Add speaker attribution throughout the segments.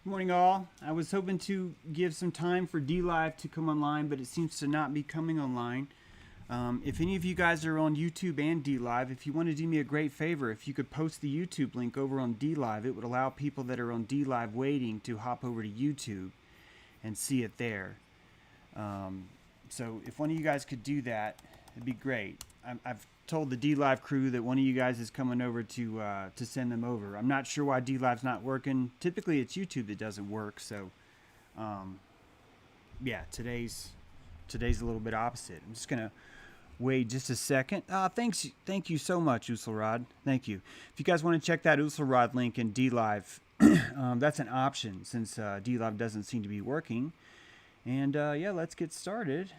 Speaker 1: Good morning, all. I was hoping to give some time for DLive to come online, but it seems to not be coming online. If any of you guys are on YouTube and DLive, if you want to do me a great favor, if you could post the YouTube link over on DLive, it would allow people that are on DLive waiting to hop over to YouTube and see it there. So if one of you guys could do that, it'd be great. I've told the DLive crew that one of you guys is coming over to send them over. I'm not sure why DLive's not working. Typically, it's YouTube that doesn't work. So, yeah, today's a little bit opposite. I'm just gonna wait just a second. Thank you so much, Uselrod. Thank you. If you guys want to check that Uselrod link in DLive, that's an option since DLive doesn't seem to be working. And yeah, let's get started.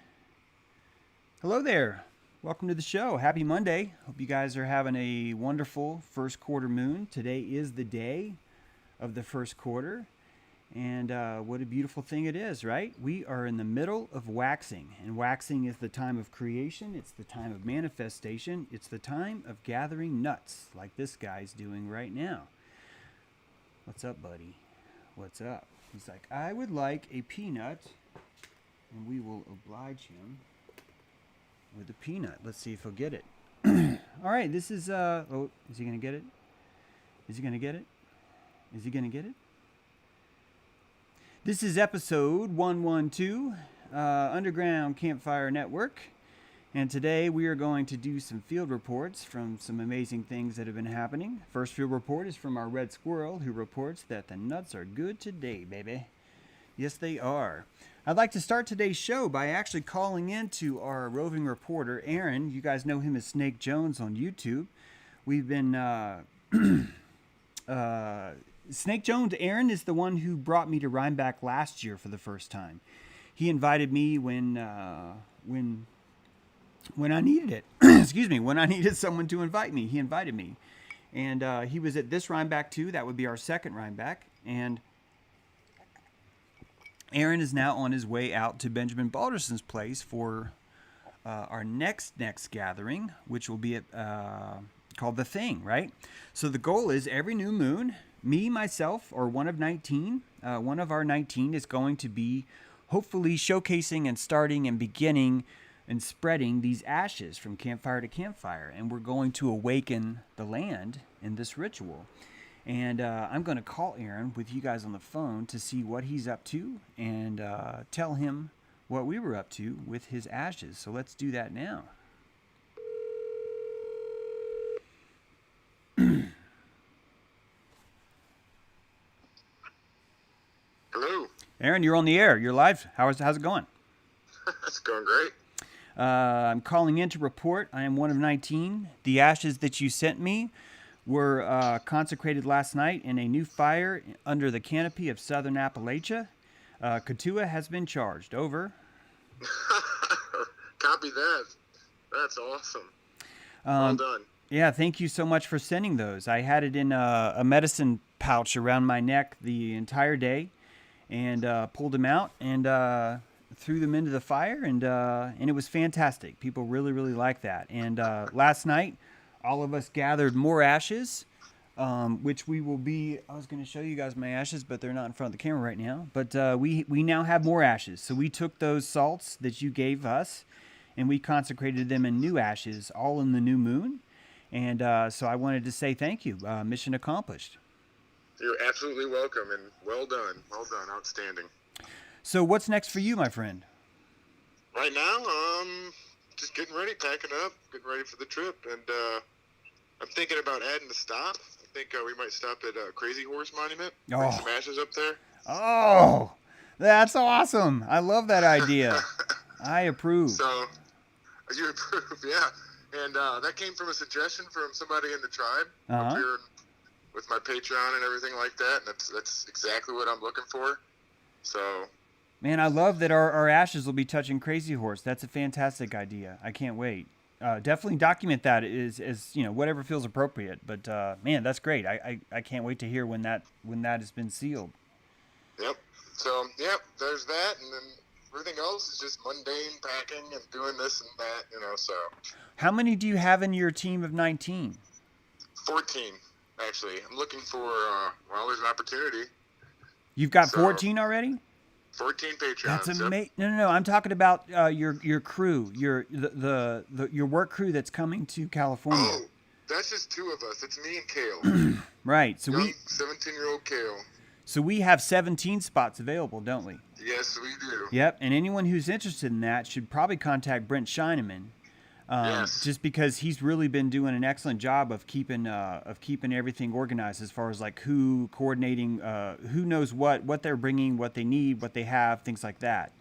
Speaker 1: Hello there. Welcome to the show. Happy Monday. Hope you guys are having a wonderful first quarter moon. Today is the day of the first quarter. And what a beautiful thing it is, right? We are in the middle of waxing. And waxing is the time of creation. It's the time of manifestation. It's the time of gathering nuts like this guy's doing right now. What's up, buddy? What's up? He's like, I would like a peanut. And we will oblige him with a peanut. Let's see if he'll get it. All right, this is, oh, is he going to get it? Is he going to get it? Is he going to get it? This is episode 112, Underground Campfire Network. And today we are going to do some field reports from some amazing things that have been happening. First field report is from our red squirrel, who reports that the nuts are good today, baby. Yes, they are. I'd like to start today's show by actually calling in to our roving reporter, Aaron. You guys know him as Snake Jones on YouTube. We've been... Snake Jones, Aaron, is the one who brought me to Rhinebeck last year for the first time. He invited me when I needed it. Excuse me, when I needed someone to invite me. He invited me. And he was at this Rhinebeck too. That would be our second Rhinebeck. And Aaron is now on his way out to Benjamin Balderson's place for our next gathering, which will be at, called The Thing, right? So the goal is every new moon, me, myself, or one of 19, one of our 19 is going to be hopefully showcasing and starting and beginning and spreading these ashes from campfire to campfire. And we're going to awaken the land in this ritual. And I'm going to call Aaron with you guys on the phone to see what he's up to and tell him what we were up to with his ashes. So let's do that now.
Speaker 2: Hello.
Speaker 1: Aaron, you're on the air. You're live. How's it going?
Speaker 2: It's going great.
Speaker 1: I'm calling in to report I am one of 19. The ashes that you sent me were consecrated last night in a new fire under the canopy of Southern Appalachia. Katua has been charged. Over.
Speaker 2: Copy that. That's awesome. Well done.
Speaker 1: Yeah, thank you so much for sending those. I had it in a medicine pouch around my neck the entire day and pulled them out and threw them into the fire, and it was fantastic. People really, really like that. And last night, all of us gathered more ashes, which we will be... I was going to show you guys my ashes, but they're not in front of the camera right now. But we now have more ashes. So we took those salts that you gave us, and we consecrated them in new ashes, all in the new moon. And so I wanted to say thank you. Mission accomplished.
Speaker 2: You're absolutely welcome, and well done. Well done. Outstanding.
Speaker 1: So what's next for you, my friend?
Speaker 2: Right now, just getting ready, packing up, getting ready for the trip, and I'm thinking about adding a stop. I think we might stop at Crazy Horse Monument, bring some ashes up there.
Speaker 1: Oh, that's awesome. I love that idea. I approve.
Speaker 2: So, you approve, yeah. And that came from a suggestion from somebody in the tribe up here with my Patreon and everything like that, and that's exactly what I'm looking for. So...
Speaker 1: Man, I love that our ashes will be touching Crazy Horse. That's a fantastic idea. I can't wait. Definitely document that as you know, whatever feels appropriate. But man, that's great. I can't wait to hear when that has been sealed.
Speaker 2: Yep. So there's that, and then everything else is just mundane packing and doing this and that, you know. So.
Speaker 1: How many do you have in your team of 19?
Speaker 2: 14, actually. I'm looking for. Well, there's an opportunity.
Speaker 1: You've got
Speaker 2: So
Speaker 1: 14 already?
Speaker 2: 14 Patreons.
Speaker 1: That's
Speaker 2: Yep.
Speaker 1: amazing. No. I'm talking about your crew, your work crew that's coming to California.
Speaker 2: Oh, that's just 2 of us. It's me and Kale.
Speaker 1: Right. So
Speaker 2: Young 17-year-old Kale.
Speaker 1: we have 17 spots available, don't we?
Speaker 2: Yes, we do.
Speaker 1: Yep. And anyone who's interested in that should probably contact Brent Scheineman.
Speaker 2: Yes.
Speaker 1: Just because he's really been doing an excellent job of keeping everything organized as far as like who coordinating, who knows what they're bringing, what they need, what they have, things like that.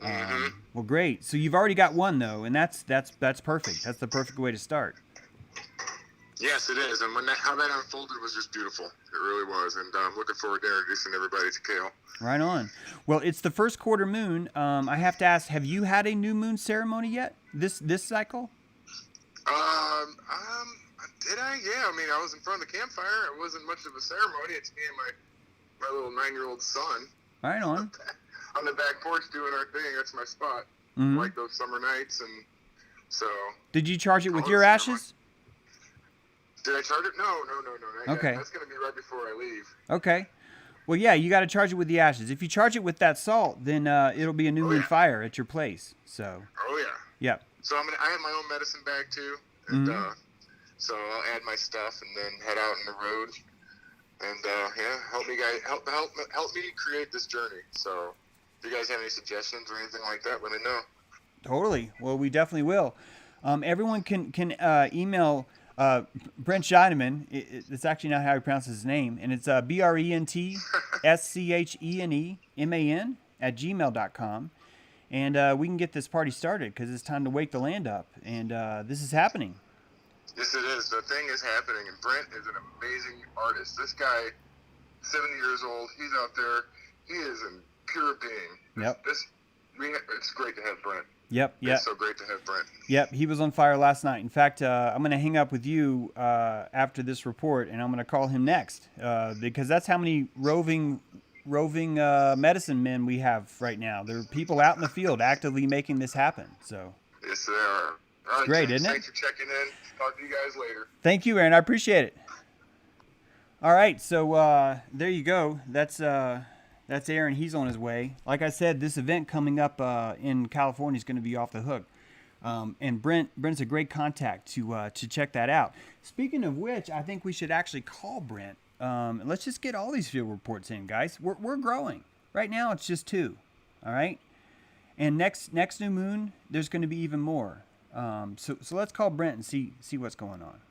Speaker 1: Well, great. So you've already got one though, and that's perfect. That's the perfect way to start.
Speaker 2: Yes, it is. And how that unfolded was just beautiful. It really was. And I'm looking forward to introducing everybody to Kale.
Speaker 1: Right on. Well, it's the first quarter moon. I have to ask, have you had a new moon ceremony yet? This cycle?
Speaker 2: Did I? Yeah. I mean, I was in front of the campfire. It wasn't much of a ceremony. It's me and my little 9-year-old son.
Speaker 1: Right on.
Speaker 2: On the back porch doing our thing. That's my spot.
Speaker 1: Mm-hmm.
Speaker 2: Like those summer nights, and so.
Speaker 1: Did you charge it with your ashes?
Speaker 2: Did I charge it? No, not
Speaker 1: okay.
Speaker 2: Yet. That's going to be right before I leave.
Speaker 1: Okay. Well, yeah, you got to charge it with the ashes. If you charge it with that salt, then it'll be a new moon fire at your place. So.
Speaker 2: Oh yeah.
Speaker 1: Yep.
Speaker 2: So I have my own medicine bag too, and so I'll add my stuff and then head out on the road, and help me guys help me create this journey. So if you guys have any suggestions or anything like that, let me know.
Speaker 1: Totally. Well, we definitely will. Everyone can email Brent Scheineman. It's actually not how he pronounces his name, and it's BrentScheneman @gmail.com. And we can get this party started because it's time to wake the land up. And this is happening.
Speaker 2: Yes, it is. The thing is happening. And Brent is an amazing artist. This guy, 70 years old, he's out there. He is a pure being.
Speaker 1: Yep.
Speaker 2: It's great to have Brent.
Speaker 1: Yep.
Speaker 2: It's so great to have Brent.
Speaker 1: Yep. He was on fire last night. In fact, I'm going to hang up with you after this report, and I'm going to call him next because that's how many roving medicine men we have right now. There are people out in the field actively making this happen. So
Speaker 2: yes, there are. All right,
Speaker 1: great,
Speaker 2: James,
Speaker 1: isn't it?
Speaker 2: Thanks for checking in. Talk to you guys later.
Speaker 1: Thank you, Aaron. I appreciate it. All right, so there you go. That's Aaron. He's on his way. Like I said, this event coming up in California is going to be off the hook. And Brent's a great contact to check that out. Speaking of which, I think we should actually call Brent. Let's just get all these field reports in, guys. We're growing. Right now, it's just 2. All right. And next new moon, there's going to be even more. So let's call Brent and see what's going on.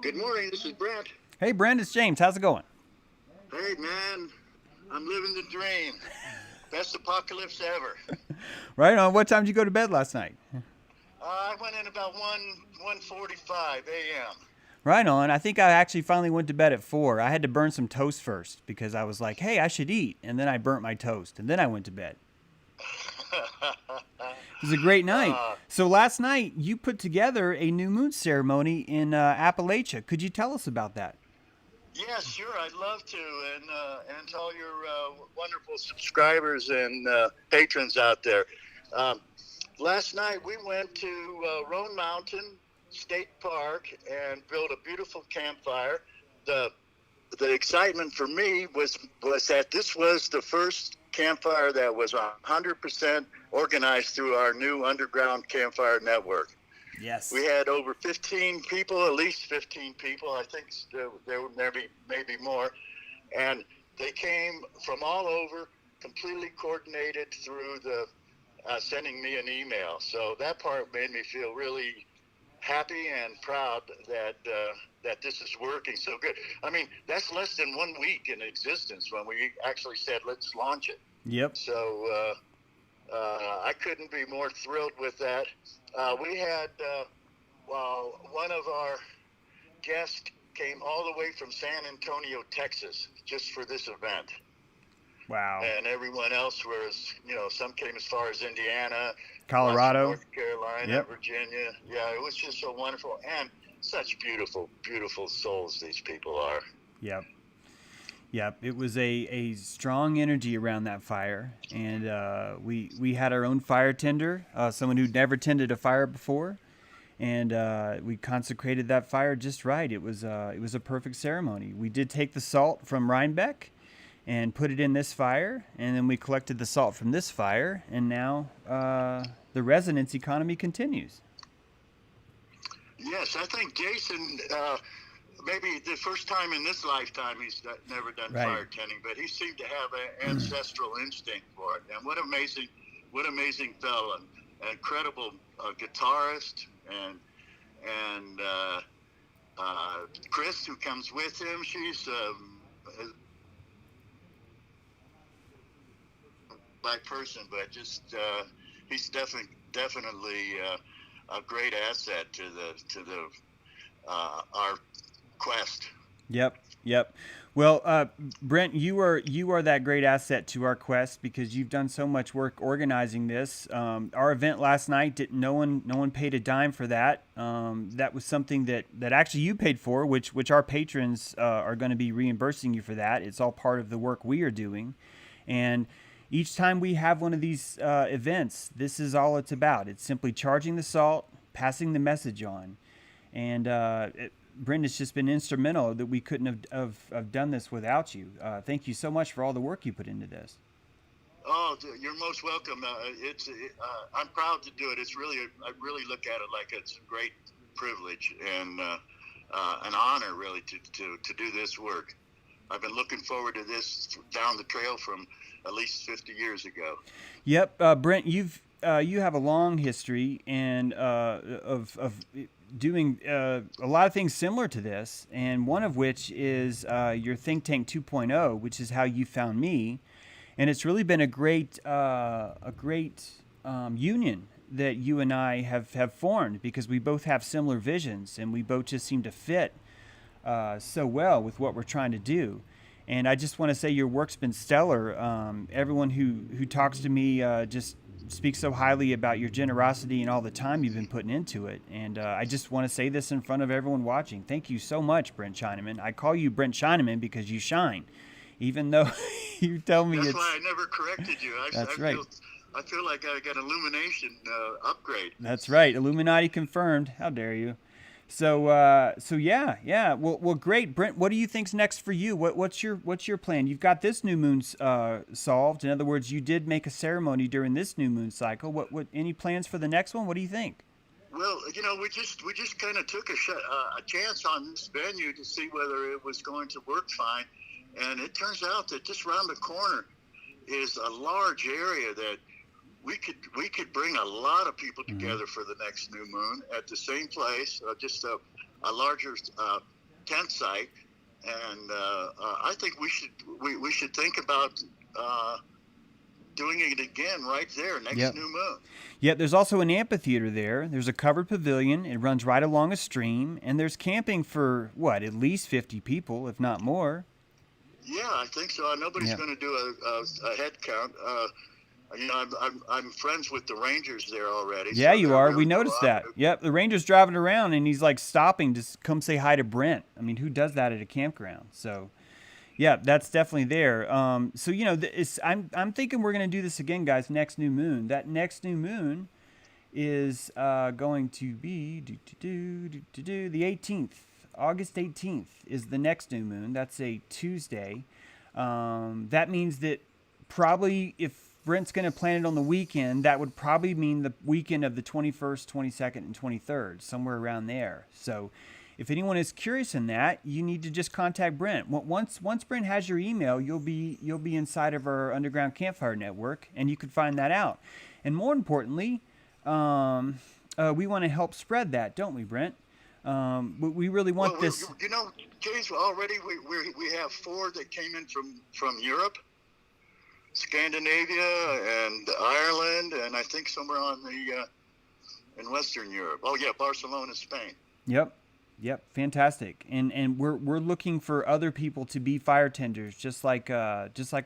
Speaker 3: Good morning. This is Brent.
Speaker 1: Hey, Brent, it's James. How's it going?
Speaker 3: Hey, man. I'm living the dream. Best apocalypse ever.
Speaker 1: Right on. What time did you go to bed last night?
Speaker 3: I went in about 1:45 a.m.
Speaker 1: Right on. I think I actually finally went to bed at 4. I had to burn some toast first because I was like, hey, I should eat. And then I burnt my toast. And then I went to bed. It was a great night. So last night, you put together a new moon ceremony in Appalachia. Could you tell us about that?
Speaker 3: Yeah, sure. I'd love to. And to all your wonderful subscribers and patrons out there. Last night, we went to Roan Mountain State Park and built a beautiful campfire. The excitement for me was that this was the first campfire that was 100% organized through our new underground campfire network.
Speaker 1: Yes.
Speaker 3: We had over 15 people, at least 15 people. I think there were maybe more. And they came from all over, completely coordinated through the sending me an email. So that part made me feel really happy and proud that this is working so good. I mean, that's less than 1 week in existence when we actually said, let's launch it.
Speaker 1: Yep.
Speaker 3: So I couldn't be more thrilled with that. We had one of our guests came all the way from San Antonio, Texas, just for this event.
Speaker 1: Wow.
Speaker 3: And everyone else was, some came as far as Indiana,
Speaker 1: Colorado,
Speaker 3: North Carolina, Virginia. Yeah, it was just so wonderful. And such beautiful, beautiful souls these people are.
Speaker 1: Yep. Yep. It was a strong energy around that fire. And we had our own fire tender, someone who'd never tended a fire before. and we consecrated that fire just right. It was a perfect ceremony. We did take the salt from Rhinebeck and put it in this fire, and then we collected the salt from this fire, and now the resonance economy continues.
Speaker 3: Yes, I think Jason, maybe the first time in this lifetime he's never done fire tending, but he seemed to have an ancestral instinct for it. And what amazing fellow, an incredible guitarist, and Chris, who comes with him, she's by person, but just he's definitely a great asset to the our quest.
Speaker 1: Yep. Well, Brent, you are that great asset to our quest because you've done so much work organizing this. Our event last night, no one paid a dime for that. That was something that actually you paid for, which our patrons are going to be reimbursing you for that. It's all part of the work we are doing, and each time we have one of these events, this is all it's about. It's simply charging the salt, passing the message on. And Brent has just been instrumental that we couldn't have done this without you. Thank you so much for all the work you put into this.
Speaker 3: Oh, you're most welcome. I'm proud to do it. I really look at it like it's a great privilege and an honor, really, to do this work. I've been looking forward to this down the trail from at least 50 years ago.
Speaker 1: Yep, Brent, you have a long history and of doing a lot of things similar to this, and one of which is your Think Tank 2.0, which is how you found me, and it's really been a great union that you and I have formed because we both have similar visions and we both just seem to fit so well with what we're trying to do. And I just want to say your work's been stellar. Everyone who talks to me just speaks so highly about your generosity and all the time you've been putting into it. And I just want to say this in front of everyone watching. Thank you so much, Brent Scheneman. I call you Brent Scheneman because you shine, even though you tell me
Speaker 3: That's
Speaker 1: it's...
Speaker 3: why I never corrected you.
Speaker 1: That's right.
Speaker 3: I feel like I got illumination upgrade.
Speaker 1: That's right. Illuminati confirmed. How dare you? So yeah. Well, great, Brent. What do you think's next for you? What's your plan? You've got this new moon solved. In other words, you did make a ceremony during this new moon cycle. What any plans for the next one? What do you think?
Speaker 3: Well, we just kind of took a chance on this venue to see whether it was going to work fine, and it turns out that just around the corner is a large area that we could bring a lot of people together for the next new moon at the same place, just a larger tent site, and I think we should think about doing it again right there next new moon.
Speaker 1: Yeah, there's also an amphitheater there. There's a covered pavilion. It runs right along a stream, and there's camping for at least 50 people, if not more.
Speaker 3: Yeah, I think so. Nobody's going to do a head count. I'm friends with the rangers there already.
Speaker 1: Yeah,
Speaker 3: so
Speaker 1: you are.
Speaker 3: Really
Speaker 1: we noticed that. Yep, the ranger's driving around, and he's like stopping to come say hi to Brent. I mean, who does that at a campground? So, yeah, that's definitely there. So I'm thinking we're gonna do this again, guys. Next new moon. That next new moon is going to be the 18th. August 18th is the next new moon. That's a Tuesday. That means that probably if Brent's going to plan it on the weekend, that would probably mean the weekend of the 21st, 22nd, and 23rd, somewhere around there. So if anyone is curious in that, you need to just contact Brent. Once Brent has your email, you'll be inside of our Underground Campfire Network, and you can find that out. And more importantly, we want to help spread that, don't we, Brent? We really want this.
Speaker 3: James, already we have 4 that came in from Europe, Scandinavia, and Ireland, and I think somewhere in Western Europe. Oh yeah, Barcelona, Spain.
Speaker 1: Yep, fantastic. And we're looking for other people to be fire tenders, just like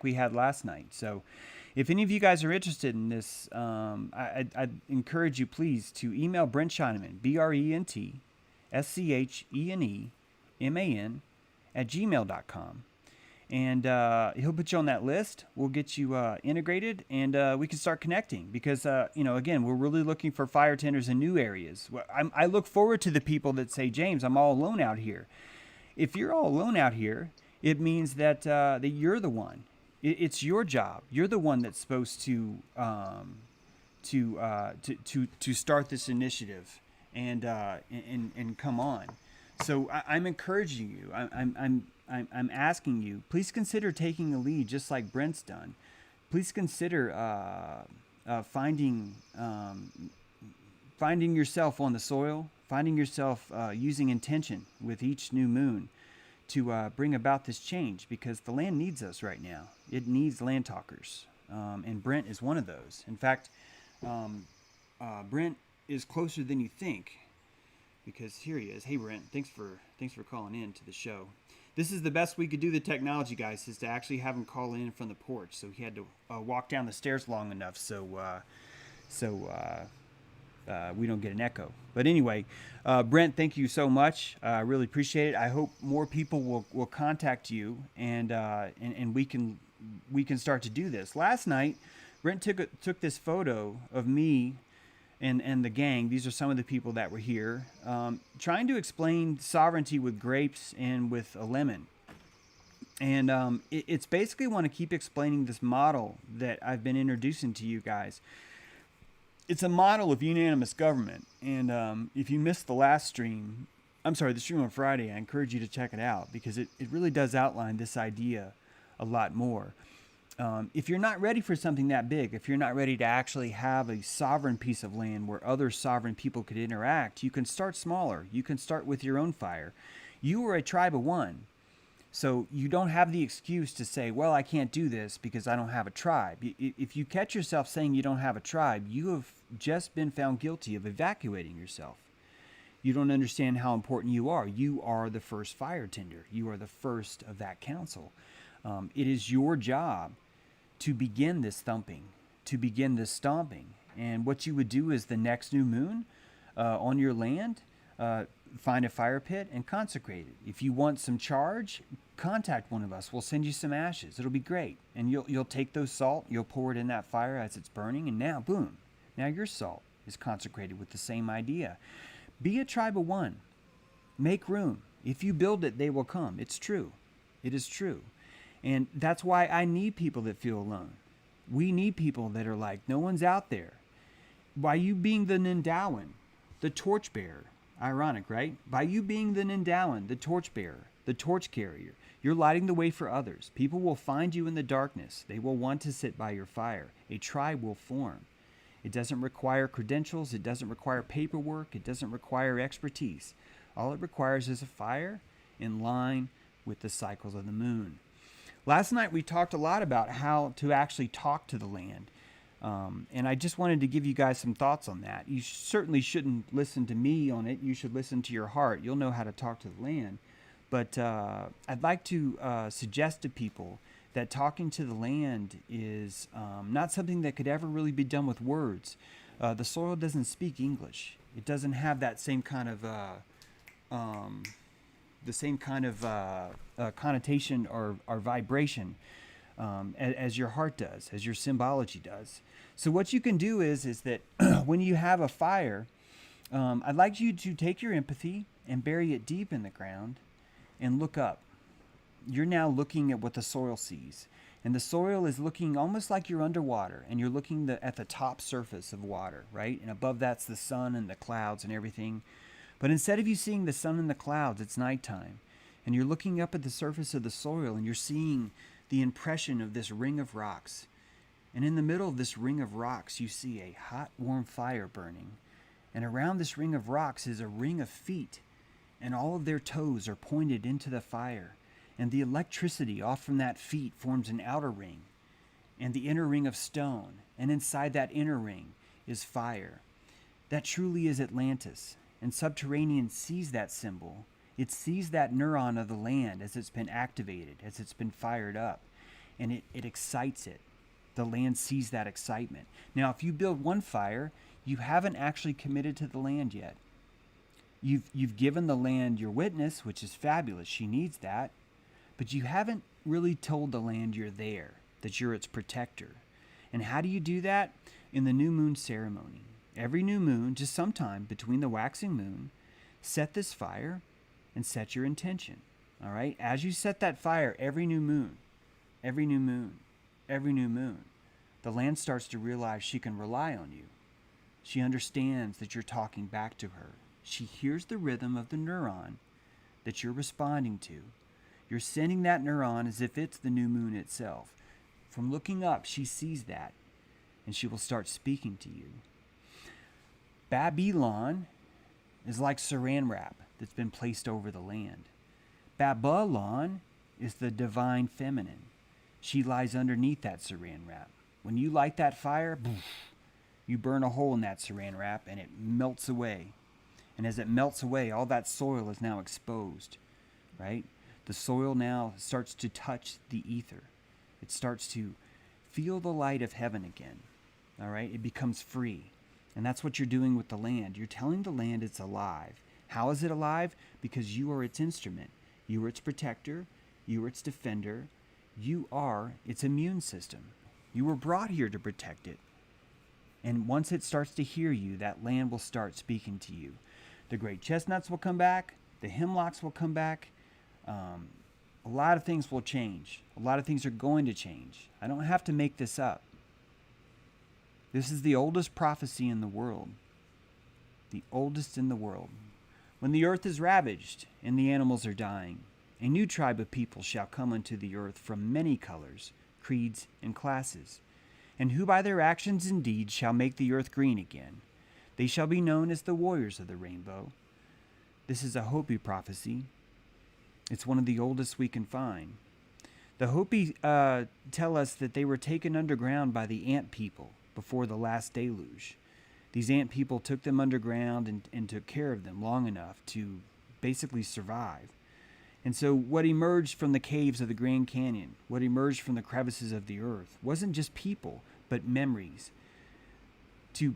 Speaker 1: we had last night. So, if any of you guys are interested in this, I'd encourage you please to email Brent Scheneman, BrentScheneman @gmail.com. and he'll put you on that list. We'll get you integrated, and we can start connecting because, again, we're really looking for fire tenders in new areas. I look forward to the people that say, James, I'm all alone out here. If you're all alone out here, it means that that you're the one. It's your job. You're the one that's supposed to start this initiative and come on. So I'm encouraging you. I'm asking you. Please consider taking the lead, just like Brent's done. Please consider finding yourself on the soil, finding yourself using intention with each new moon to bring about this change, because the land needs us right now. It needs land talkers, and Brent is one of those. In fact, Brent is closer than you think, because here he is. Hey, Brent, thanks for calling in to the show. This is the best we could do the technology, guys, is to actually have him call in from the porch. So he had to walk down the stairs long enough so we don't get an echo. But anyway, Brent, thank you so much. I really appreciate it. I hope more people will contact you, and we can start to do this. Last night, Brent took this photo of me and the gang. These are some of the people that were here, trying to explain sovereignty with grapes and with a lemon. And it's basically want to keep explaining this model that I've been introducing to you guys. It's a model of unanimous government. And if you missed the last stream, the stream on Friday, I encourage you to check it out, because it really does outline this idea a lot more. If you're not ready for something that big, if you're not ready to actually have a sovereign piece of land where other sovereign people could interact, you can start smaller. You can start with your own fire. You are a tribe of one. So you don't have the excuse to say, well, I can't do this because I don't have a tribe. If you catch yourself saying you don't have a tribe, you have just been found guilty of evacuating yourself. You don't understand how important you are. You are the first fire tender. You are the first of that council. It is your job to begin this thumping, to begin this stomping. And what you would do is the next new moon on your land, find a fire pit and consecrate it. If you want some charge, contact one of us. We'll send you some ashes. It'll be great. And you'll take those salt, you'll pour it in that fire as it's burning, and now, boom, now your salt is consecrated with the same idea. Be a tribe of one. Make room. If you build it, they will come. It's true. It is true. And that's why I need people that feel alone. We need people that are like, no one's out there. By you being the Nendawen, the torchbearer, ironic, right? By you being the Nendawen, the torchbearer, the torch carrier, you're lighting the way for others. People will find you in the darkness. They will want to sit by your fire. A tribe will form. It doesn't require credentials. It doesn't require paperwork. It doesn't require expertise. All it requires is a fire in line with the cycles of the moon. Last night we talked a lot about how to actually talk to the land. And I just wanted to give you guys some thoughts on that. You certainly shouldn't listen to me on it. You should listen to your heart. You'll know how to talk to the land. But I'd like to suggest to people that talking to the land is not something that could ever really be done with words. The soil doesn't speak English. It doesn't have that same kind of connotation or vibration as your heart does, as your symbology does. So what you can do is that when you have a fire, I'd like you to take your empathy and bury it deep in the ground and look up. You're now looking at what the soil sees. And the soil is looking almost like you're underwater, and you're looking at the top surface of water, right? And above that's the sun and the clouds and everything. But instead of you seeing the sun and the clouds, it's nighttime. And you're looking up at the surface of the soil, and you're seeing the impression of this ring of rocks. And in the middle of this ring of rocks, you see a hot, warm fire burning. And around this ring of rocks is a ring of feet, and all of their toes are pointed into the fire. And the electricity off from that feet forms an outer ring, and the inner ring of stone. And inside that inner ring is fire. That truly is Atlantis. And Subterranean sees that symbol. It sees that neuron of the land as it's been activated, as it's been fired up. And it excites it. The land sees that excitement. Now, if you build one fire, you haven't actually committed to the land yet. You've given the land your witness, which is fabulous. She needs that. But you haven't really told the land you're there, that you're its protector. And how do you do that? In the new moon ceremony. Every new moon, just sometime between the waxing moon, set this fire and set your intention. All right? As you set that fire every new moon, every new moon, every new moon, the land starts to realize she can rely on you. She understands that you're talking back to her. She hears the rhythm of the neuron that you're responding to. You're sending that neuron as if it's the new moon itself. From looking up, she sees that, and she will start speaking to you. Babylon is like saran wrap that's been placed over the land. Babylon is the divine feminine. She lies underneath that saran wrap. When you light that fire, you burn a hole in that saran wrap and it melts away. And as it melts away, all that soil is now exposed, right? The soil now starts to touch the ether. It starts to feel the light of heaven again, all right? It becomes free. And that's what you're doing with the land. You're telling the land it's alive. How is it alive? Because you are its instrument. You are its protector. You are its defender. You are its immune system. You were brought here to protect it. And once it starts to hear you, that land will start speaking to you. The great chestnuts will come back. The hemlocks will come back. A lot of things will change. A lot of things are going to change. I don't have to make this up. This is the oldest prophecy in the world. The oldest in the world. When the earth is ravaged and the animals are dying, a new tribe of people shall come unto the earth from many colors, creeds, and classes, and who by their actions and deeds shall make the earth green again. They shall be known as the warriors of the rainbow. This is a Hopi prophecy. It's one of the oldest we can find. The Hopi tell us that they were taken underground by the ant people before the last deluge. These ant people took them underground and took care of them long enough to basically survive. And so what emerged from the caves of the Grand Canyon, what emerged from the crevices of the earth, wasn't just people, but memories. To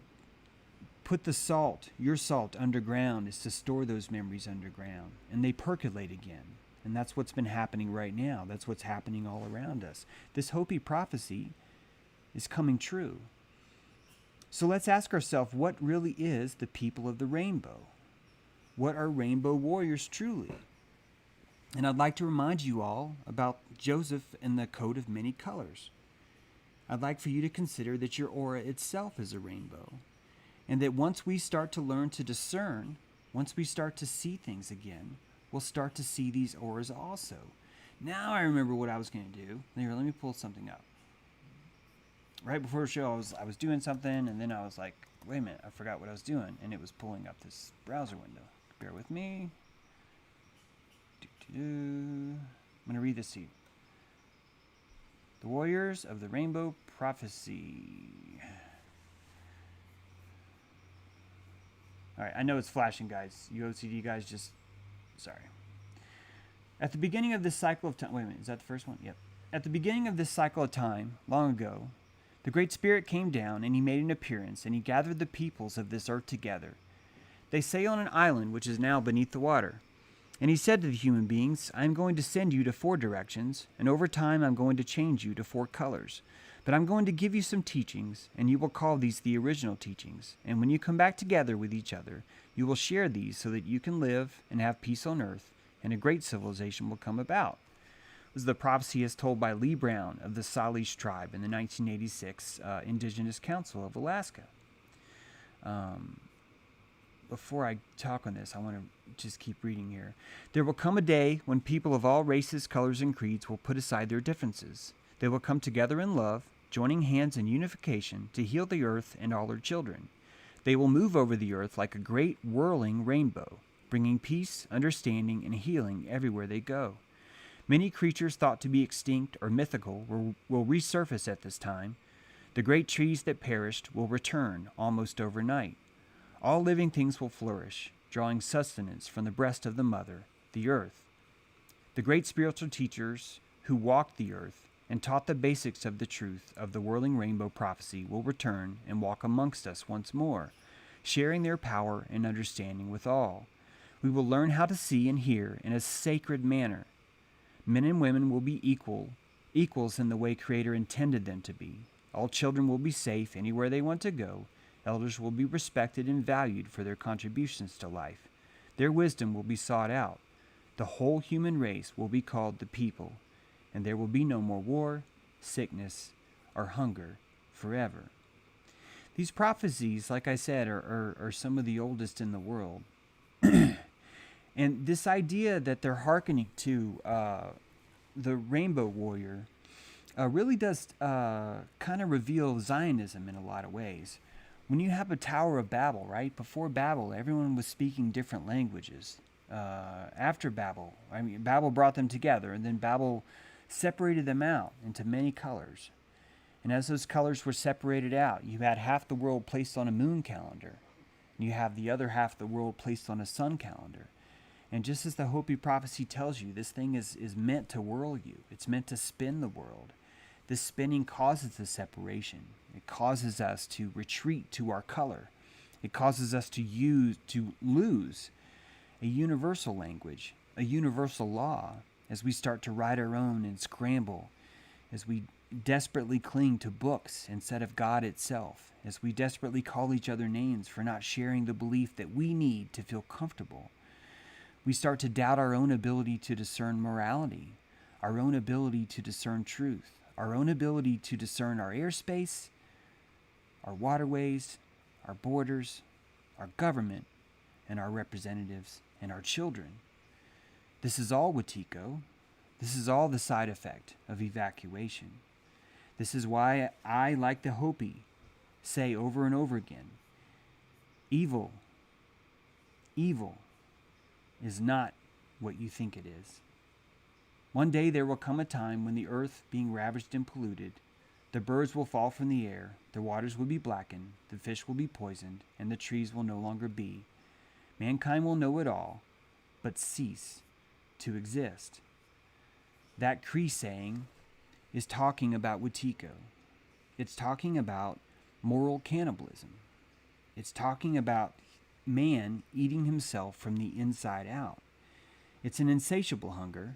Speaker 1: put the salt, your salt, underground is to store those memories underground, and they percolate again. And that's what's been happening right now. That's what's happening all around us. This Hopi prophecy is coming true. So let's ask ourselves, what really is the people of the rainbow? What are rainbow warriors truly? And I'd like to remind you all about Joseph and the coat of many colors. I'd like for you to consider that your aura itself is a rainbow. And that once we start to learn to discern, once we start to see things again, we'll start to see these auras also. Now I remember what I was going to do. Here, let me pull something up. Right before the show, I was doing something, and then I was like, wait a minute, I forgot what I was doing. And it was pulling up this browser window. Bear with me. I'm going to read this to you. The Warriors of the Rainbow Prophecy. All right, I know it's flashing, guys. You OCD guys, just sorry. At the beginning of this cycle of time, wait a minute, is that the first one? Yep. At the beginning of this cycle of time, long ago, the Great Spirit came down and he made an appearance and he gathered the peoples of this earth together. They say on an island which is now beneath the water. And he said to the human beings, I am going to send you to 4 directions, and over time I'm going to change you to 4 colors. But I'm going to give you some teachings, and you will call these the original teachings. And when you come back together with each other, you will share these so that you can live and have peace on earth, and a great civilization will come about. This is the prophecy as told by Lee Brown of the Salish tribe in the 1986 Indigenous Council of Alaska. Before I talk on this, I want to just keep reading here. There will come a day when people of all races, colors, and creeds will put aside their differences. They will come together in love, joining hands in unification to heal the earth and all her children. They will move over the earth like a great whirling rainbow, bringing peace, understanding, and healing everywhere they go. Many creatures thought to be extinct or mythical will resurface at this time. The great trees that perished will return almost overnight. All living things will flourish, drawing sustenance from the breast of the mother, the earth. The great spiritual teachers who walked the earth and taught the basics of the truth of the whirling rainbow prophecy will return and walk amongst us once more, sharing their power and understanding with all. We will learn how to see and hear in a sacred manner. Men and women will be equals in the way Creator intended them to be. All children will be safe anywhere they want to go. Elders will be respected and valued for their contributions to life. Their wisdom will be sought out. The whole human race will be called the people, and there will be no more war, sickness, or hunger forever. These prophecies, like I said, are some of the oldest in the world. And this idea that they're hearkening to the Rainbow Warrior really does kind of reveal Zionism in a lot of ways. When you have a Tower of Babel, right? Before Babel, everyone was speaking different languages. After Babel, Babel brought them together, and then Babel separated them out into many colors. And as those colors were separated out, you had half the world placed on a moon calendar, and you have the other half of the world placed on a sun calendar. And just as the Hopi prophecy tells you, this thing is meant to whirl you. It's meant to spin the world. This spinning causes the separation. It causes us to retreat to our color. It causes us to lose a universal language, a universal law, as we start to write our own and scramble, as we desperately cling to books instead of God itself, as we desperately call each other names for not sharing the belief that we need to feel comfortable. We start to doubt our own ability to discern morality, our own ability to discern truth, our own ability to discern our airspace, our waterways, our borders, our government, and our representatives, and our children. This is all Watiko. This is all the side effect of evacuation. This is why I, like the Hopi, say over and over again, evil is not what you think it is. One day there will come a time when the earth, being ravaged and polluted, the birds will fall from the air, the waters will be blackened, the fish will be poisoned, and the trees will no longer be. Mankind will know it all, but cease to exist. That Cree saying is talking about Watiko. It's talking about moral cannibalism. It's talking about man eating himself from the inside out. It's an insatiable hunger,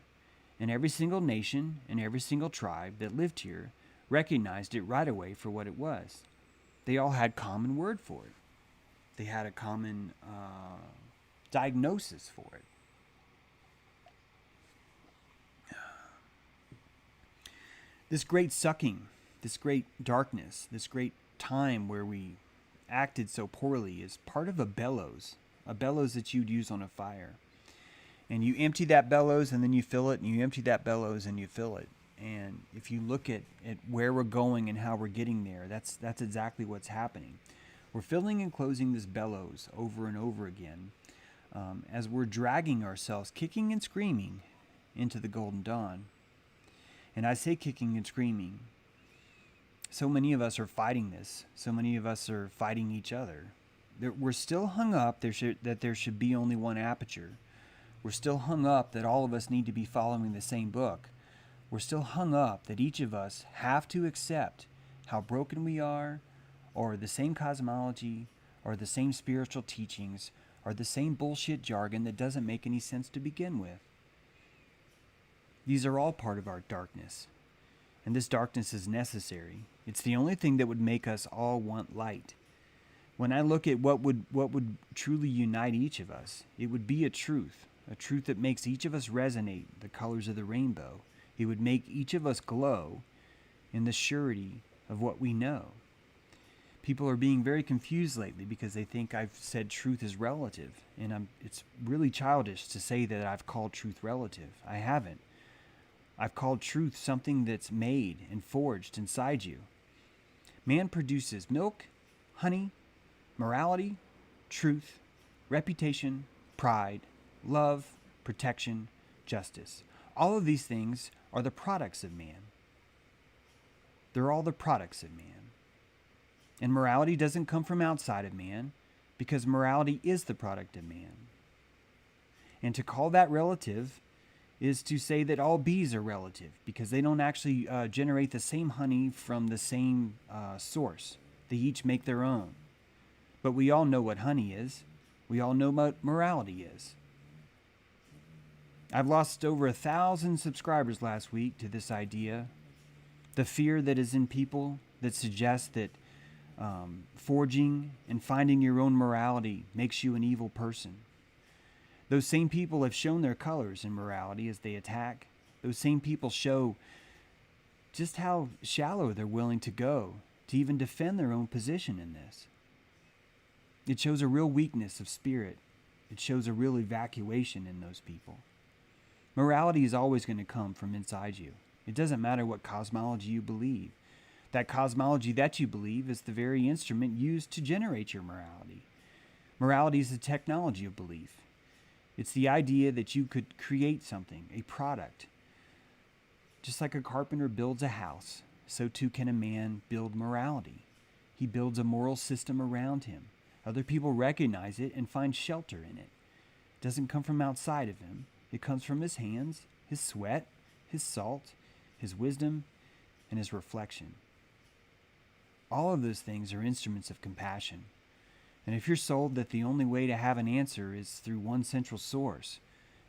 Speaker 1: and every single nation and every single tribe that lived here recognized it right away for what it was. They all had common word for it. They had a common diagnosis for it. This great sucking, this great darkness, this great time where we acted so poorly is part of a bellows that you'd use on a fire. And you empty that bellows and then you fill it, and you empty that bellows and you fill it. And if you look at where we're going and how we're getting there, that's exactly what's happening. We're filling and closing this bellows over and over again as we're dragging ourselves, kicking and screaming, into the golden dawn. And I say kicking and screaming. So many of us are fighting this. So many of us are fighting each other. We're still hung up that there should be only one aperture. We're still hung up that all of us need to be following the same book. We're still hung up that each of us have to accept how broken we are, or the same cosmology, or the same spiritual teachings, or the same bullshit jargon that doesn't make any sense to begin with. These are all part of our darkness. And this darkness is necessary. It's the only thing that would make us all want light. When I look at what would truly unite each of us, it would be a truth that makes each of us resonate the colors of the rainbow. It would make each of us glow in the surety of what we know. People are being very confused lately because they think I've said truth is relative, and it's really childish to say that I've called truth relative. I haven't. I've called truth something that's made and forged inside you. Man produces milk, honey, morality, truth, reputation, pride, love, protection, justice. All of these things are the products of man. They're all the products of man. And morality doesn't come from outside of man, because morality is the product of man. And to call that relative is to say that all bees are relative, because they don't actually generate the same honey from the same source. They each make their own. But we all know what honey is. We all know what morality is. I've lost over 1,000 subscribers last week to this idea. The fear that is in people that suggests that forging and finding your own morality makes you an evil person. Those same people have shown their colors in morality as they attack. Those same people show just how shallow they're willing to go to even defend their own position in this. It shows a real weakness of spirit. It shows a real evacuation in those people. Morality is always going to come from inside you. It doesn't matter what cosmology you believe. That cosmology that you believe is the very instrument used to generate your morality. Morality is the technology of belief. It's the idea that you could create something, a product. Just like a carpenter builds a house, so too can a man build morality. He builds a moral system around him. Other people recognize it and find shelter in it. It doesn't come from outside of him. It comes from his hands, his sweat, his salt, his wisdom, and his reflection. All of those things are instruments of compassion. And if you're sold that the only way to have an answer is through one central source,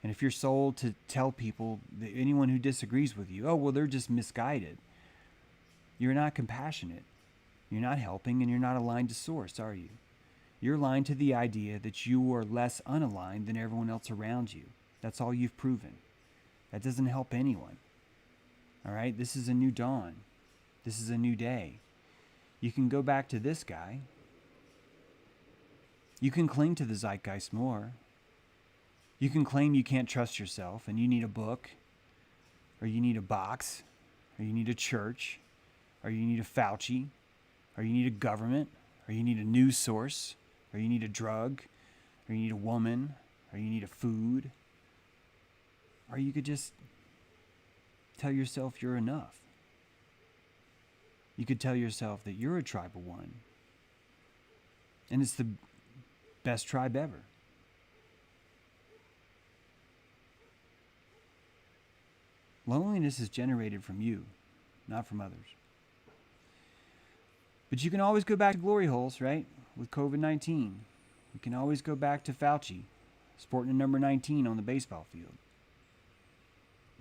Speaker 1: and if you're sold to tell people, that anyone who disagrees with you, oh, well, they're just misguided, you're not compassionate. You're not helping, and you're not aligned to source, are you? You're aligned to the idea that you are less unaligned than everyone else around you. That's all you've proven. That doesn't help anyone. All right? This is a new dawn. This is a new day. You can go back to this guy. You can cling to the zeitgeist more. You can claim you can't trust yourself and you need a book, or you need a box, or you need a church, or you need a Fauci, or you need a government, or you need a news source, or you need a drug, or you need a woman, or you need a food. Or you could just tell yourself you're enough. You could tell yourself that you're a tribe of one. And it's the best tribe ever. Loneliness is generated from you, not from others. But you can always go back to glory holes, right? With COVID-19. You can always go back to Fauci, sporting a number 19 on the baseball field.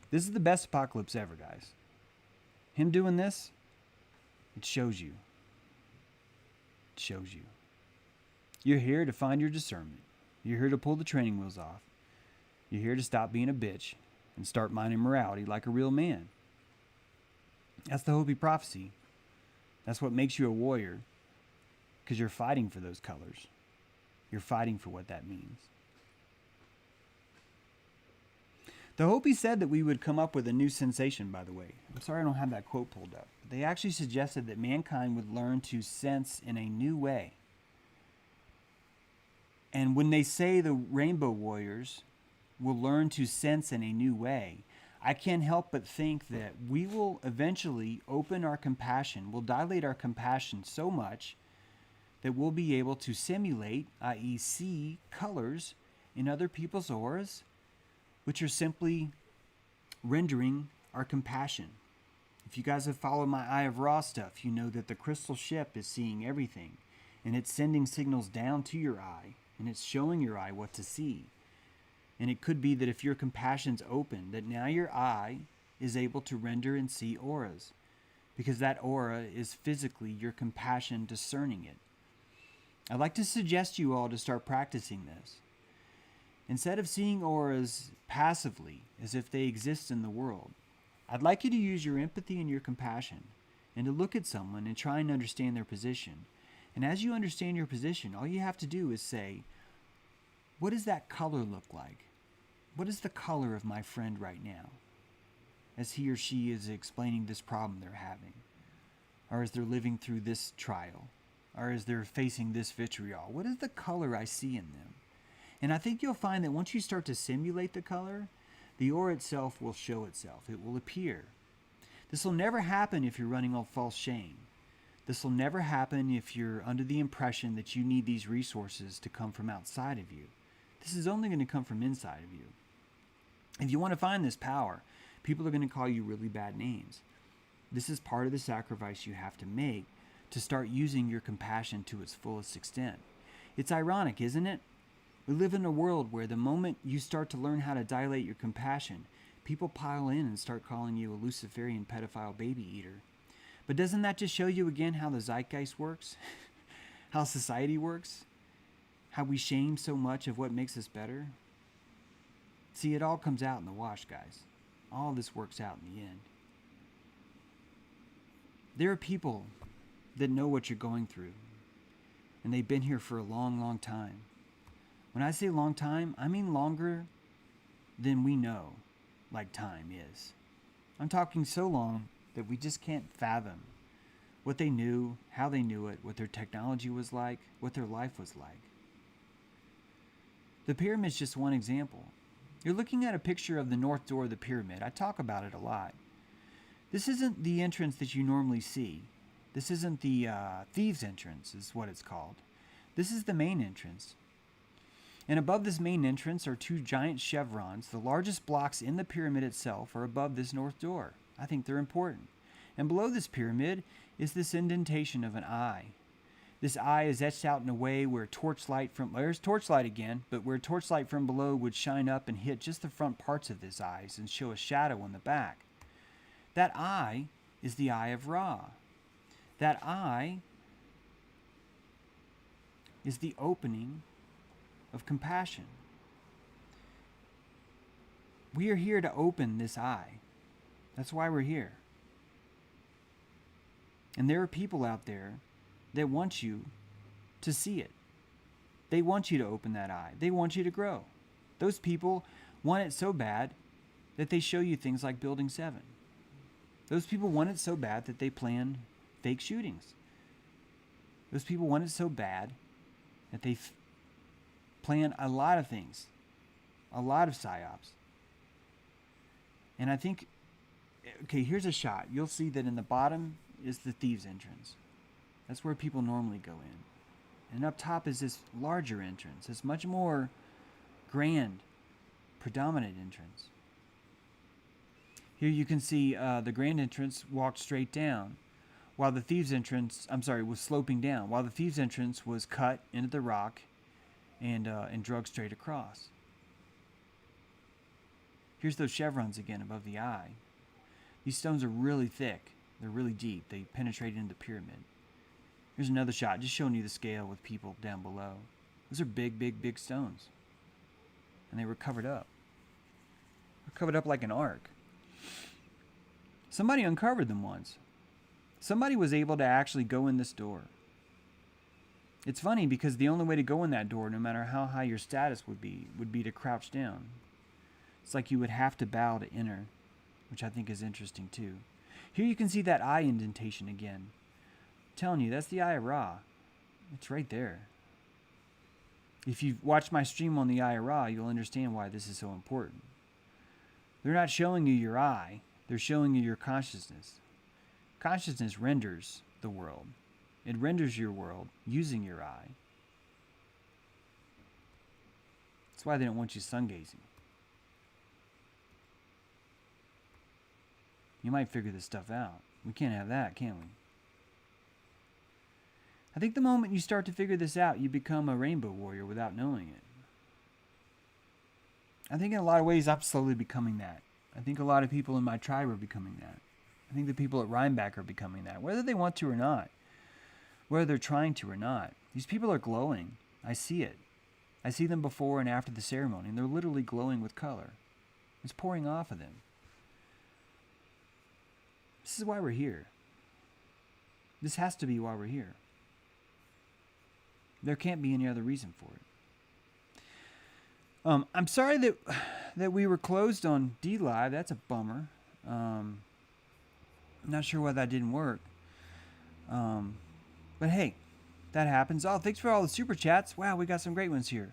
Speaker 1: This is the best apocalypse ever, guys. Him doing this, it shows you. It shows you. You're here to find your discernment. You're here to pull the training wheels off. You're here to stop being a bitch and start minding morality like a real man. That's the Hopi prophecy. That's what makes you a warrior, because you're fighting for those colors. You're fighting for what that means. The Hopi said that we would come up with a new sensation, by the way. I'm sorry I don't have that quote pulled up. They actually suggested that mankind would learn to sense in a new way. And when they say the rainbow warriors will learn to sense in a new way, I can't help but think that we will eventually open our compassion, we'll dilate our compassion so much that we'll be able to simulate, i.e. see colors in other people's auras, which are simply rendering our compassion. If you guys have followed my Eye of Ra stuff, you know that the crystal ship is seeing everything, and it's sending signals down to your eye, and it's showing your eye what to see. And it could be that if your compassion's open, that now your eye is able to render and see auras, because that aura is physically your compassion discerning it. I'd like to suggest you all to start practicing this. Instead of seeing auras passively, as if they exist in the world, I'd like you to use your empathy and your compassion, and to look at someone and try and understand their position. And as you understand your position, all you have to do is say, what does that color look like? What is the color of my friend right now, as he or she is explaining this problem they're having, or as they're living through this trial, or as they're facing this vitriol? What is the color I see in them? And I think you'll find that once you start to simulate the color, the aura itself will show itself. It will appear. This will never happen if you're running on false shame. This will never happen if you're under the impression that you need these resources to come from outside of you. This is only going to come from inside of you. If you want to find this power, people are going to call you really bad names. This is part of the sacrifice you have to make to start using your compassion to its fullest extent. It's ironic, isn't it? We live in a world where the moment you start to learn how to dilate your compassion, people pile in and start calling you a Luciferian pedophile baby eater. But doesn't that just show you again how the zeitgeist works? How society works? How we shame so much of what makes us better? See, it all comes out in the wash, guys. All this works out in the end. There are people that know what you're going through, and they've been here for a long, long time. When I say long time, I mean longer than we know, like time is. I'm talking so long that we just can't fathom what they knew, how they knew it, what their technology was like, what their life was like. The pyramid's just one example. You're looking at a picture of the north door of the pyramid. I talk about it a lot. This isn't the entrance that you normally see. This isn't the thieves' entrance, is what it's called. This is the main entrance. And above this main entrance are two giant chevrons. The largest blocks in the pyramid itself are above this north door. I think they're important. And below this pyramid is this indentation of an eye. This eye is etched out in a way where torchlight from, there's torchlight again, but where torchlight from below would shine up and hit just the front parts of his eyes and show a shadow on the back. That eye is the eye of Ra. That eye is the opening of compassion. We are here to open this eye. That's why we're here. And there are people out there that want you to see it. They want you to open that eye. They want you to grow. Those people want it so bad that they show you things like Building 7. Those people want it so bad that they plan fake shootings. Those people want it so bad that they plan a lot of things, a lot of psyops. And I think, okay, here's a shot. You'll see that in the bottom is the thieves' entrance. That's where people normally go in. And up top is this larger entrance. It's much more grand, predominant entrance. Here you can see the grand entrance walked straight down, while the thieves' entrance, was sloping down, while the thieves' entrance was cut into the rock and drug straight across. Here's those chevrons again above the eye. These stones are really thick. They're really deep. They penetrate into the pyramid. Here's another shot, just showing you the scale with people down below. Those are big, big, big stones. And they were covered up. They're covered up like an ark. Somebody uncovered them once. Somebody was able to actually go in this door. It's funny because the only way to go in that door, no matter how high your status would be to crouch down. It's like you would have to bow to enter, which I think is interesting too. Here you can see that eye indentation again. I'm telling you, that's the eye of Ra. It's right there. If you've watched my stream on the eye of Ra, you'll understand why this is so important. They're not showing you your eye. They're showing you your consciousness. Consciousness renders the world. It renders your world using your eye. That's why they don't want you sun gazing. You might figure this stuff out. We can't have that, can we? I think the moment you start to figure this out, you become a rainbow warrior without knowing it. I think in a lot of ways I'm slowly becoming that. I think a lot of people in my tribe are becoming that. I think the people at Rhinebeck are becoming that, whether they want to or not, whether they're trying to or not. These people are glowing. I see it. I see them before and after the ceremony, and they're literally glowing with color. It's pouring off of them. This is why we're here. This has to be why we're here. There can't be any other reason for it. I'm sorry that we were closed on D-Live. That's a bummer. I'm not sure why that didn't work. But hey, that happens. Oh, thanks for all the super chats. Wow, we got some great ones here.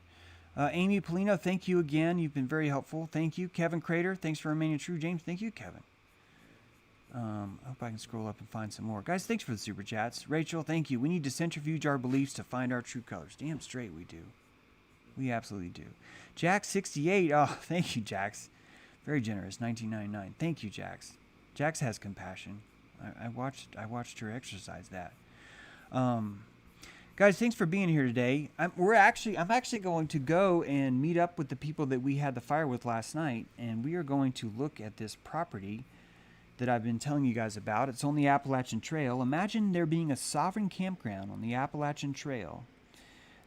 Speaker 1: Amy Polino, thank you again. You've been very helpful. Thank you. Kevin Crater, thanks for remaining true. James, thank you, Kevin. I hope I can scroll up and find some more. Guys, thanks for the super chats. Rachel, thank you. We need to centrifuge our beliefs to find our true colors. Damn straight we do. We absolutely do. Jax68. Oh, thank you, Jax. Very generous. 1999. Thank you, Jax. Jax has compassion. I watched her exercise that. Guys, thanks for being here today. I'm actually going to go and meet up with the people that we had the fire with last night, and we are going to look at this property that I've been telling you guys about. It's on the Appalachian Trail. Imagine there being a sovereign campground on the Appalachian Trail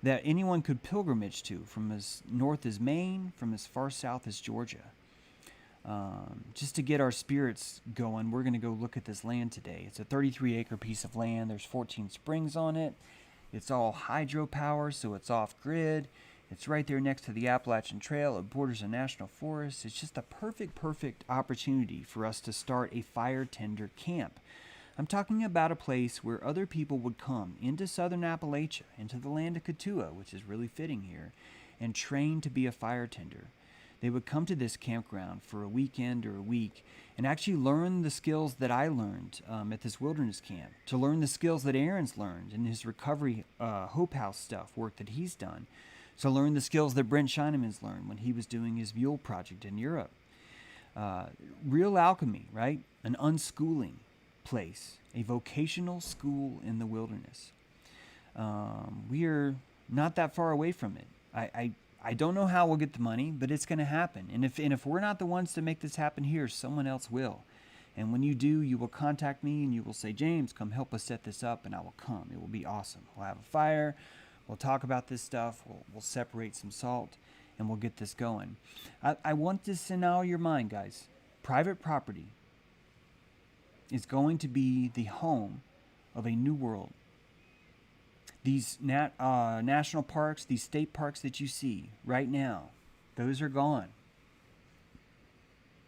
Speaker 1: that anyone could pilgrimage to, from as north as Maine, from as far south as Georgia. Just to get our spirits going, we're going to go look at this land today. It's a 33-acre piece of land. There's 14 springs on it. It's all hydropower, so it's off-grid. It's right there next to the Appalachian Trail. It borders a national forest. It's just a perfect opportunity for us to start a fire tender camp. I'm talking about a place where other people would come into southern Appalachia, into the land of Katua, which is really fitting here, and train to be a fire tender. They would come to this campground for a weekend or a week and actually learn the skills that I learned at this wilderness camp, to learn the skills that Aaron's learned in his recovery Hope House stuff, work that he's done, to learn the skills that Brent Scheineman's learned when he was doing his mule project in Europe. Real alchemy, right? An unschooling place, a vocational school in the wilderness. We are not that far away from it. I don't know how we'll get the money, but it's going to happen. And if we're not the ones to make this happen here, someone else will. And when you do, you will contact me and you will say, James, come help us set this up, and I will come. It will be awesome. We'll have a fire. We'll talk about this stuff. We'll separate some salt, and we'll get this going. I want this in all your mind, guys. Private property is going to be the home of a new world. These national parks, these state parks that you see right now, those are gone.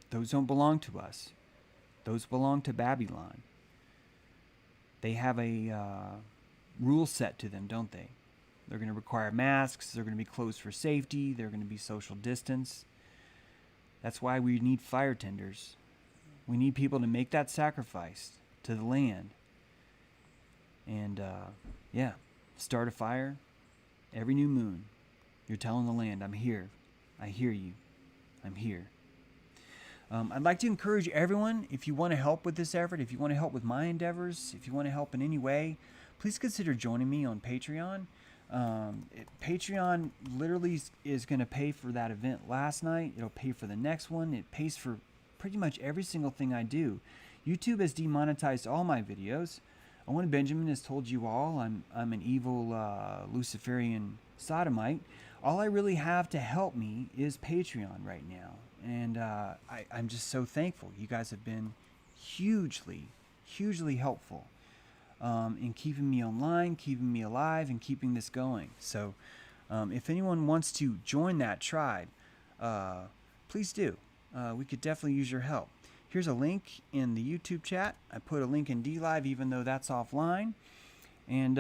Speaker 1: Those don't belong to us. Those belong to Babylon. They have a rule set to them, don't they? They're going to require masks. They're going to be closed for safety. They're going to be social distance. That's why we need fire tenders. We need people to make that sacrifice to the land. And, start a fire every new moon. You're telling the land, I'm here. I hear you. I'm here. I'd like to encourage everyone, if you want to help with this effort, if you want to help with my endeavors, if you want to help in any way, please consider joining me on Patreon. Patreon literally is going to pay for that event last night. It'll pay for the next one. It pays for pretty much every single thing I do. YouTube has demonetized all my videos. Owen Benjamin has told you all I'm an evil Luciferian sodomite. All I really have to help me is Patreon right now. And I'm just so thankful. You guys have been hugely helpful in keeping me online, keeping me alive, and keeping this going. So if anyone wants to join that tribe, please do. We could definitely use your help. Here's a link in the YouTube chat. I put a link in DLive, even though that's offline. And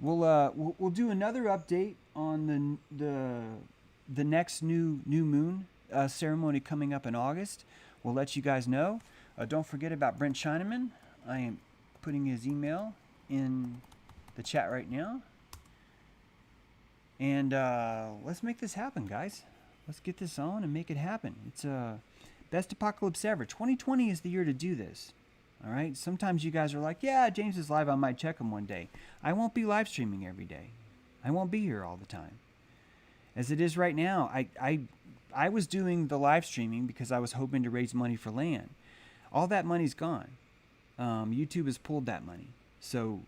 Speaker 1: we'll do another update on the next new moon ceremony coming up in August. We'll let you guys know. Don't forget about Brent Scheineman. I am putting his email in the chat right now. And let's make this happen, guys. Let's get this on and make it happen. It's best apocalypse ever. 2020 is the year to do this. All right. Sometimes you guys are like, yeah, James is live. I might check him one day. I won't be live streaming every day. I won't be here all the time. As it is right now, I was doing the live streaming because I was hoping to raise money for land. All that money's gone. YouTube has pulled that money. So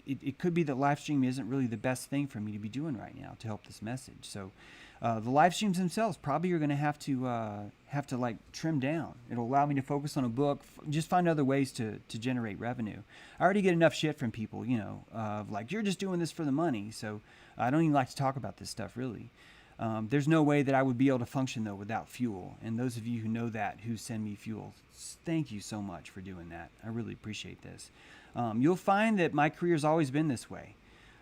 Speaker 1: it could be that live streaming isn't really the best thing for me to be doing right now to help this message. So the live streams themselves probably are going to have to like trim down. It'll allow me to focus on a book, just find other ways to generate revenue. I already get enough shit from people, like, you're just doing this for the money. So I don't even like to talk about this stuff really. There's no way that I would be able to function though without fuel. And those of you who know that, who send me fuel, thank you so much for doing that. I really appreciate this. You'll find that my career's always been this way.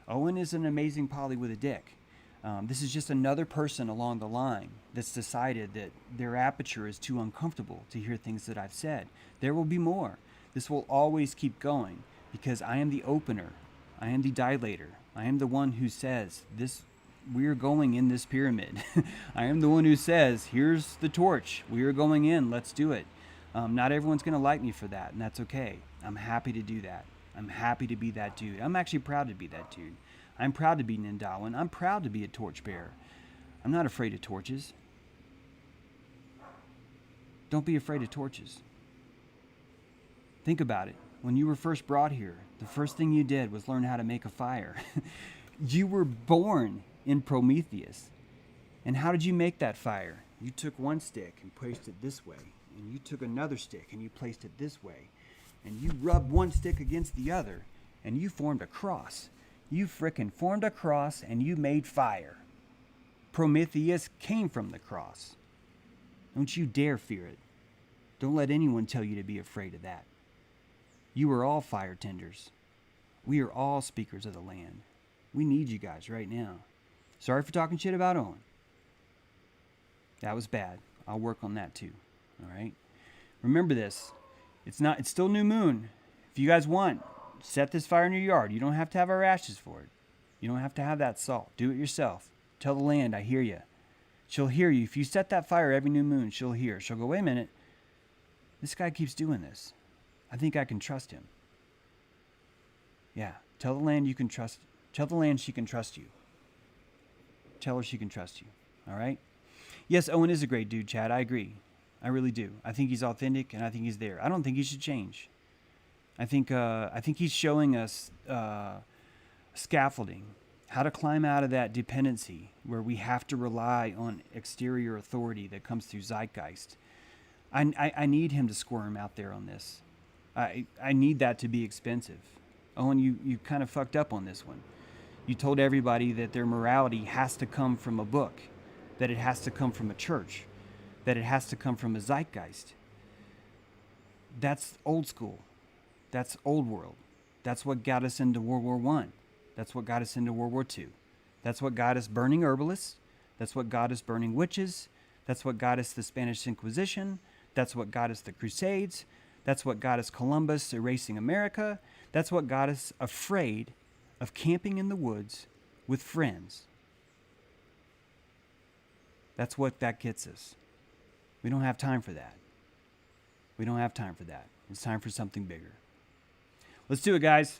Speaker 1: Owen is an amazing poly with a dick. This is just another person along the line that's decided that their aperture is too uncomfortable to hear things that I've said. There will be more. This will always keep going because I am the opener. I am the dilator. I am the one who says this. We're going in this pyramid. I am the one who says, here's the torch. We are going in. Let's do it. Not everyone's going to like me for that, and that's okay. I'm happy to do that. I'm happy to be that dude. I'm actually proud to be that dude. I'm proud to be Nendawen. I'm proud to be a torchbearer. I'm not afraid of torches. Don't be afraid of torches. Think about it. When you were first brought here, the first thing you did was learn how to make a fire. You were born in Prometheus. And how did you make that fire? You took one stick and placed it this way. And you took another stick and you placed it this way. And you rubbed one stick against the other. And you formed a cross. You frickin' formed a cross and you made fire. Prometheus came from the cross. Don't you dare fear it. Don't let anyone tell you to be afraid of that. You are all fire tenders. We are all speakers of the land. We need you guys right now. Sorry for talking shit about Owen. That was bad. I'll work on that too. All right? Remember this. It's still new moon. If you guys want, set this fire in your yard. You don't have to have our ashes for it. You don't have to have that salt. Do it yourself. Tell the land, I hear you. She'll hear you. If you set that fire every new moon, she'll hear. She'll go, wait a minute. This guy keeps doing this. I think I can trust him. Yeah. Tell the land you can trust. Tell the land she can trust you. Tell her she can trust you. All right? Yes, Owen is a great dude, Chad. I agree. I really do. I think he's authentic, and I think he's there. I don't think he should change. I think he's showing us scaffolding, how to climb out of that dependency where we have to rely on exterior authority that comes through zeitgeist. I need him to squirm out there on this. I need that to be expensive. Owen, you kind of fucked up on this one. You told everybody that their morality has to come from a book, that it has to come from a church, that it has to come from a zeitgeist. That's old school. That's old world. That's what got us into World War I. That's what got us into World War II. That's what got us burning herbalists. That's what got us burning witches. That's what got us the Spanish Inquisition. That's what got us the Crusades. That's what got us Columbus erasing America. That's what got us afraid of camping in the woods with friends. That's what that gets us. We don't have time for that. We don't have time for that. It's time for something bigger. Let's do it, guys.